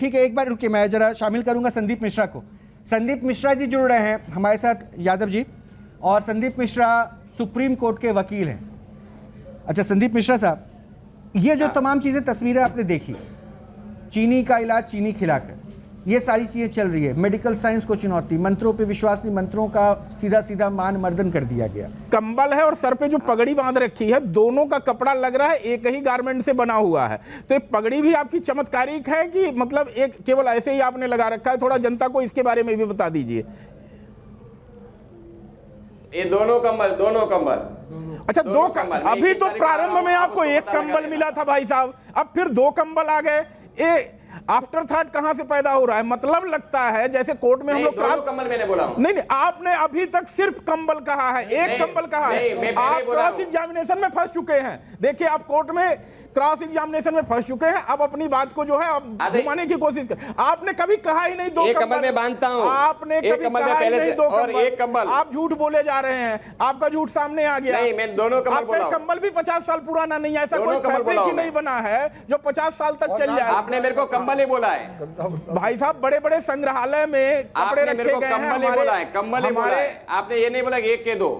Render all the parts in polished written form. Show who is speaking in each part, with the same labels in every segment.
Speaker 1: ठीक है, एक बार रुकिए, मैं जरा शामिल करूंगा संदीप मिश्रा को। संदीप मिश्रा जी जुड़ रहे हैं हमारे साथ, यादव जी, और संदीप मिश्रा सुप्रीम कोर्ट के वकील हैं। अच्छा संदीप मिश्रा साहब, ये जो तमाम चीज़ें तस्वीरें आपने देखी, चीनी का इलाज चीनी खिलाकर, ये सारी चीज़ें चल रही है, मेडिकल साइंस को चुनौती, मंत्रों पे विश्वास नहीं, मंत्रों का सीधा सीधा मान मर्दन कर दिया गया।
Speaker 2: कंबल है और सर पे जो पगड़ी बांध रखी है, दोनों का कपड़ा लग रहा है एक ही गारमेंट से बना हुआ है। तो ये पगड़ी भी आपकी चमत्कारिक है कि मतलब एक केवल ऐसे ही आपने लगा रखा है? थोड़ा जनता को इसके बारे में भी बता दीजिए।
Speaker 3: ये दोनों कंबल
Speaker 2: अच्छा, दो कंबल। अभी तो प्रारंभ में आपको एक कंबल मिला था भाई साहब, अब फिर 2 कंबल आ गए। ये आफ्टर थॉट कहां से पैदा हो रहा है? मतलब लगता है जैसे कोर्ट में हम लोग
Speaker 3: कंबल मैंने बोला हूं।
Speaker 2: नहीं, आपने अभी तक सिर्फ कंबल कहा है, एक कंबल कहा है। आप क्रॉस एग्जामिनेशन में फंस चुके हैं। देखिए, आप कोर्ट में क्रॉस एग्जामिनेशन में फंस चुके हैं। अब अपनी बात को जो है अब घुमाने की कोशिश कर। आपने कभी कहा ही नहीं 2 कंबल
Speaker 3: में बांधता हूं।
Speaker 2: आपने कभी कहा ही नहीं 2
Speaker 3: और एक कंबल।
Speaker 2: आप झूठ बोले जा रहे हैं, आपका झूठ सामने आ गया।
Speaker 3: नहीं, मैं दोनों कंबल बोला।
Speaker 2: आपका कंबल भी 50 साल पुराना नहीं है, ऐसा कोई फैब्रिक ही नहीं बना है जो 50 साल तक चल जाए।
Speaker 3: आपने मेरे को कंबल ही बोला है
Speaker 2: भाई साहब, बड़े बड़े संग्रहालय में कपड़े रखे गए हैं हमारे।
Speaker 3: कंबल ही बोला है, आपने ये नहीं बोला कि 1 के 2।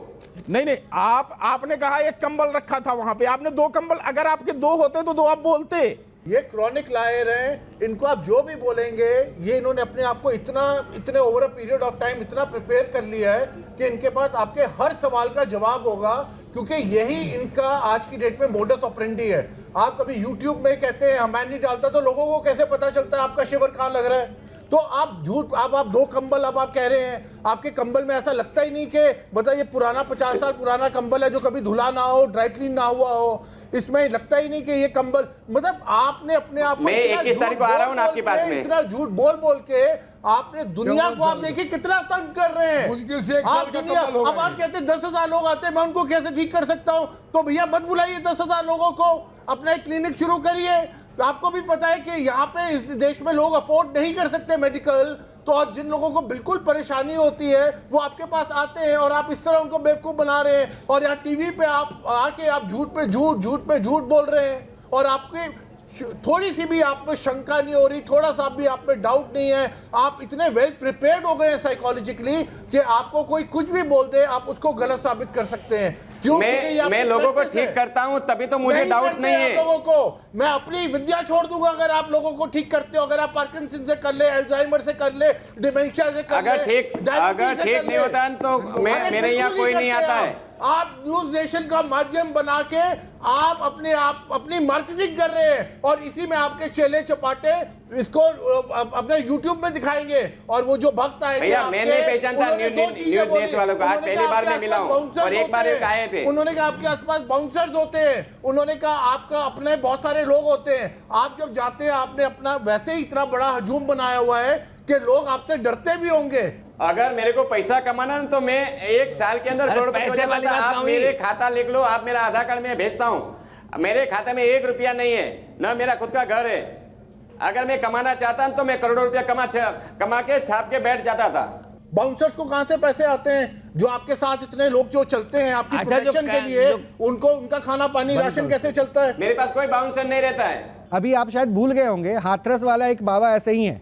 Speaker 2: नहीं, आपने कहा एक कंबल रखा था वहां पे, आपने 2 कंबल। अगर आपके 2 होते तो 2 आप बोलते।
Speaker 4: ये क्रॉनिक लायर हैं, इनको आप जो भी बोलेंगे, ये इन्होंने अपने आप को इतने over a period of time इतना प्रिपेयर कर लिया है कि इनके पास आपके हर सवाल का जवाब होगा, क्योंकि यही इनका आज की डेट में मोडस ऑपरेंडी है। आप कभी यूट्यूब में कहते हैं मैं नहीं डालता, तो लोगों को कैसे पता चलता है आपका शिवर कहाँ लग रहा है? तो आप झूठ, आप 2 कंबल अब आप कह रहे हैं, आपके कंबल में ऐसा लगता ही नहीं कि मतलब ये पुराना 50 साल पुराना कंबल है जो कभी धुला ना हो, ड्राई क्लीन ना हुआ हो। इसमें लगता ही नहीं कि ये कंबल, मतलब आपने अपने आप को,
Speaker 3: मैं 21 तारीख को आ रहा हूं ना आपके पास में,
Speaker 4: इतना झूठ बोल के आपने दुनिया को, आप देखिए कितना तंग कर रहे हैं आप दुनिया। अब आप कहते हैं 10,000 लोग आते हैं, मैं उनको कैसे ठीक कर सकता हूं? तो भैया मत बुलाइए 10,000 लोगों को, अपना एक क्लिनिक शुरू करिए। तो आपको भी पता है कि यहाँ पे इस देश में लोग अफोर्ड नहीं कर सकते मेडिकल, तो और जिन लोगों को बिल्कुल परेशानी होती है वो आपके पास आते हैं और आप इस तरह उनको बेवकूफ़ बना रहे हैं। और यहाँ टीवी पे आप आके आप झूठ पे झूठ बोल रहे हैं, और आपके थोड़ी सी भी आप में शंका नहीं हो रही, थोड़ा सा भी आप में डाउट नहीं है। आप इतने वेल प्रिपेयर्ड हो गए हैं साइकोलॉजिकली कि आपको कोई कुछ भी बोल दे आप उसको गलत साबित कर सकते हैं। क्यों?
Speaker 3: मैं लोगों को ठीक करता हूं, तभी तो मुझे डाउट नहीं है।
Speaker 4: लोगों को मैं अपनी विद्या छोड़ दूंगा अगर आप लोगों को ठीक करते हो। अगर आप पार्किंसन से कर ले, अल्जाइमर से कर ले, डिमेंशिया से कर ले,
Speaker 3: अगर ठीक नहीं होता तो मेरे यहाँ कोई नहीं आता है।
Speaker 4: आप न्यूज नेशन का माध्यम बना के आप अपनी मार्केटिंग कर रहे हैं, और इसी में आपके चेले चपाटे इसको अपने YouTube में दिखाएंगे। और वो जो भक्त आए थे,
Speaker 3: मैं नहीं पहचानता न्यूज़ देश वालों को, आज पहली बार मैं मिला हूं और एक बार आए थे।
Speaker 4: उन्होंने कहा आपके आसपास बाउंसर्स होते हैं, उन्होंने कहा आपका अपने बहुत सारे लोग होते हैं। आप जब जाते हैं, आपने अपना वैसे ही इतना बड़ा हजूम बनाया हुआ है कि लोग आपसे डरते भी होंगे।
Speaker 3: अगर मेरे को पैसा कमाना है तो मैं 1 साल के अंदर करोड़पति हो जाता। आप मेरे खाता लिख लो, आप मेरा आधार कार्ड में भेजता हूं। मेरे खाते में 1 रुपया नहीं है, ना मेरा खुद का घर है। अगर मैं कमाना चाहता तो मैं करोड़ों रुपया कमा के छाप के बैठ जाता था।
Speaker 4: बाउंसर्स को कहां से पैसे आते हैं? जो आपके साथ इतने लोग जो चलते हैं आपकी प्रोटेक्शन के लिए, उनको उनका खाना पानी राशन कैसे चलता है?
Speaker 3: मेरे पास कोई बाउंसर नहीं रहता है।
Speaker 1: अभी आप शायद भूल गए होंगे, हाथरस वाला एक बाबा ऐसे ही है,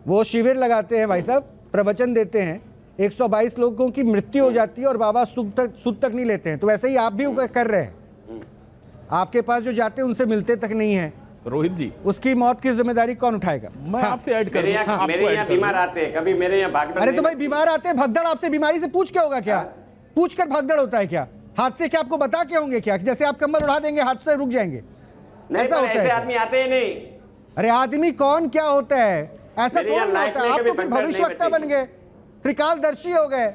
Speaker 1: वो शिविर लगाते हैं भाई साहब, प्रवचन देते हैं, 122 लोगों की मृत्यु हो जाती है और बाबा सुध तक नहीं लेते हैं। तो वैसे ही आप भी कर रहे हैं, आपके पास जो जाते हैं उनसे मिलते तक नहीं है।
Speaker 2: रोहित जी,
Speaker 1: उसकी मौत की जिम्मेदारी कौन उठाएगा?
Speaker 2: मैं आपसे ऐड कर
Speaker 3: मेरे यहाँ बीमार आते हैं, कभी मेरे यहाँ भागदड़।
Speaker 1: अरे तो भाई बीमार आते हैं, भगदड़ आपसे बीमारी से पूछ के होगा क्या? पूछ कर भगदड़ होता है क्या? हाथ से क्या आपको बता के होंगे क्या? जैसे आप कंबल उड़ा देंगे हाथ से रुक जाएंगे? ऐसा होता है?
Speaker 3: आदमी आते ही नहीं।
Speaker 1: अरे आदमी कौन क्या होता है, ऐसा थोड़ा होता है। आप तो भविष्यवक्ता बन गए, त्रिकालदर्शी हो गए,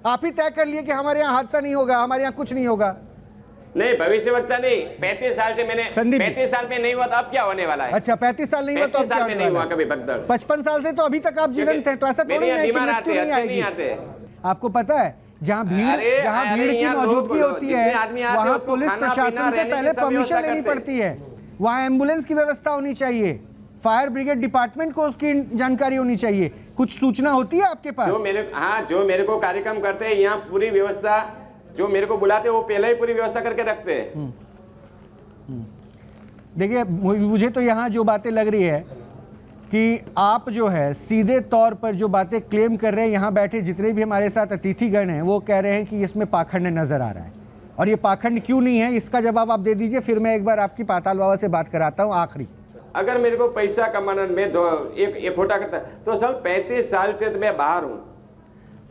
Speaker 1: आप ही तय कर लिए कि हमारे यहाँ हादसा नहीं होगा, हमारे यहाँ कुछ नहीं होगा।
Speaker 3: नहीं, भविष्यवक्ता नहीं। 35 साल से मैंने 35 साल में नहीं हुआ तो अब क्या होने वाला है?
Speaker 1: अच्छा 35 साल नहीं हुआ तो अब क्या होने
Speaker 3: नहीं
Speaker 1: वाला
Speaker 3: हुआ कभी भगदड़।
Speaker 1: 55 साल से तो अभी तक आप जीवंत हैं, तो ऐसा थोड़ी है कि मृत्यु नहीं आएगी। आपको पता है जहाँ भीड़ की मौजूदगी होती है वहाँ पुलिस प्रशासन से पहले परमिशन लेनी पड़ती है, वहाँ एम्बुलेंस की व्यवस्था होनी चाहिए, फायर ब्रिगेड डिपार्टमेंट को उसकी जानकारी होनी चाहिए। कुछ सूचना होती है आपके पास?
Speaker 3: जो मेरे को कार्यक्रम करते हैं यहाँ पूरी व्यवस्था, जो मेरे को बुलाते हैं वो पहले ही पूरी व्यवस्था करके रखते हैं।
Speaker 1: देखिए मुझे तो यहाँ जो बातें लग रही है कि आप जो है सीधे तौर पर जो बातें क्लेम कर रहे हैं, यहाँ बैठे जितने भी हमारे साथ अतिथिगण हैं वो कह रहे हैं कि इसमें पाखंड नजर आ रहा है, और ये पाखंड क्यों नहीं है इसका जवाब आप दे दीजिए, फिर मैं एक बार आपकी पाताल बाबा से बात कराता हूँ आखिरी।
Speaker 3: अगर मेरे को पैसा कमाना में एक फोटा करता तो सर 35 साल से तो मैं बाहर हूँ,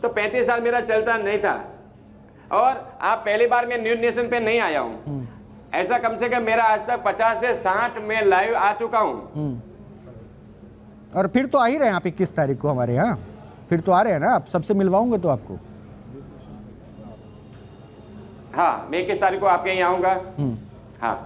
Speaker 3: तो 35 साल मेरा चलता नहीं था, और आप पहली बार मैं न्यूज नेशन पे नहीं आया हूँ, ऐसा कम से कम मेरा आज तक 50 से 60 में लाइव आ चुका हूँ।
Speaker 1: और फिर तो आ ही रहे हैं आप 21 तारीख को हमारे यहाँ, फिर तो आ रहे हैं ना, आप सबसे मिलवाऊंगे तो आपको।
Speaker 3: हाँ, मैं 21 तारीख को आपके यहाँ आऊंगा। हाँ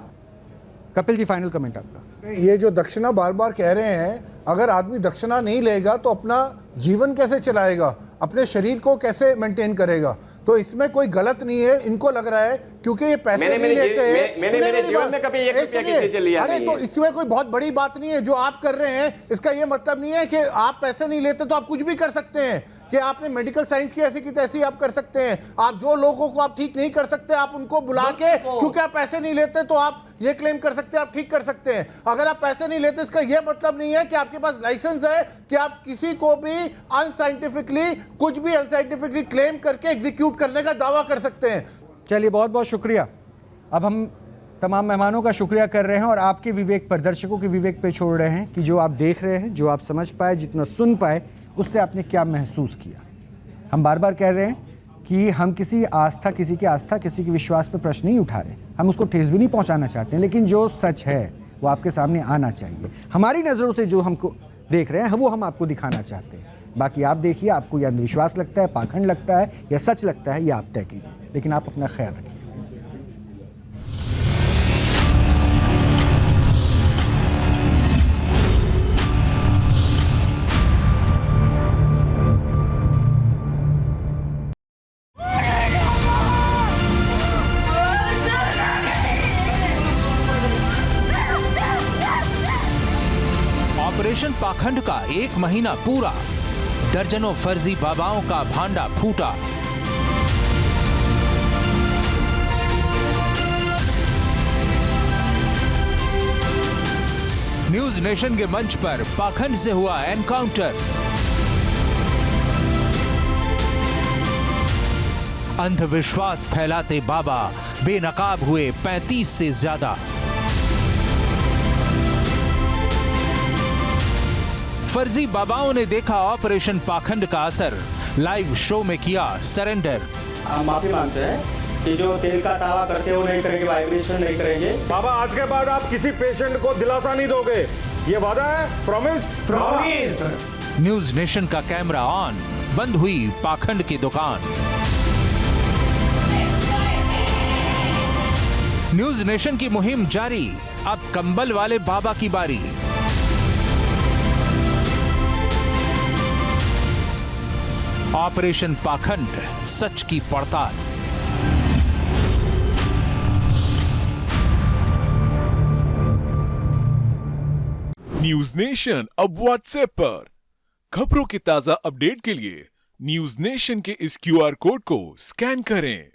Speaker 1: कपिल जी, फाइनल कमेंट आपका।
Speaker 4: ये जो दक्षिणा बार बार कह रहे हैं, अगर आदमी दक्षिणा नहीं लेगा तो अपना जीवन कैसे चलाएगा, अपने शरीर को कैसे मेंटेन करेगा? तो इसमें कोई गलत नहीं है, इनको लग रहा है क्योंकि ये पैसे नहीं लेते।
Speaker 3: मैंने मेरे जीवन में कभी 1 रुपया किसी से लिया
Speaker 4: अरे
Speaker 3: नहीं
Speaker 4: तो
Speaker 3: है।
Speaker 4: इसमें कोई बहुत बड़ी बात नहीं है जो आप कर रहे हैं। इसका ये मतलब नहीं है कि आप पैसे नहीं लेते तो आप कुछ भी कर सकते हैं, कि आपने मेडिकल साइंस की ऐसी की तैसी आप कर सकते हैं। आप जो लोगों को आप ठीक नहीं कर सकते, आप उनको बुला के, क्योंकि आप पैसे नहीं लेते तो आप ये क्लेम कर सकते हैं आप ठीक कर सकते हैं। अगर आप पैसे नहीं लेते इसका यह मतलब नहीं है कि आपके पास लाइसेंस है कि आप किसी को भी अनसाइंटिफिकली, कुछ भी अनसाइंटिफिकली क्लेम करके एग्जीक्यूट करने का दावा कर सकते हैं।
Speaker 1: चलिए, बहुत बहुत शुक्रिया। अब हम तमाम मेहमानों का शुक्रिया कर रहे हैं और आपके विवेक पर, दर्शकों के विवेक पे छोड़ रहे हैं कि जो आप देख रहे हैं, जो आप समझ पाए, जितना सुन पाए, उससे आपने क्या महसूस किया। हम बार बार कह रहे हैं कि हम किसी की आस्था, किसी के विश्वास पर प्रश्न नहीं उठा रहे, हम उसको ठेस भी नहीं पहुंचाना चाहते हैं, लेकिन जो सच है वो आपके सामने आना चाहिए। हमारी नज़रों से जो हमको देख रहे हैं वो हम आपको दिखाना चाहते हैं। बाकी आप देखिए, आपको यह अंधविश्वास लगता है, पाखंड लगता है या सच लगता है, ये आप तय कीजिए, लेकिन आप अपना ख्याल रखिए।
Speaker 5: ऑपरेशन पाखंड का 1 महीना पूरा, दर्जनों फर्जी बाबाओं का भांडा फूटा। न्यूज नेशन के मंच पर पाखंड से हुआ एनकाउंटर। अंधविश्वास फैलाते बाबा बेनकाब हुए 35 से ज्यादा। फर्जी बाबाओं ने देखा ऑपरेशन पाखंड का असर, लाइव शो में किया सरेंडर।
Speaker 6: हम माफी मांगते हैं कि जो तेल का दावा करते हो नहीं करेंगे, वाइब्रेशन नहीं करेंगे।
Speaker 7: बाबा, आज के बाद आप किसी पेशेंट को दिलासा नहीं दोगे, ये वादा है? प्रॉमिस।
Speaker 5: न्यूज नेशन का कैमरा ऑन, बंद हुई पाखंड की दुकान। न्यूज नेशन की मुहिम जारी, अब कंबल वाले बाबा की बारी। ऑपरेशन पाखंड, सच की पड़ताल।
Speaker 8: न्यूज नेशन अब व्हाट्सएप पर। खबरों के ताजा अपडेट के लिए न्यूज नेशन के इस QR कोड को स्कैन करें।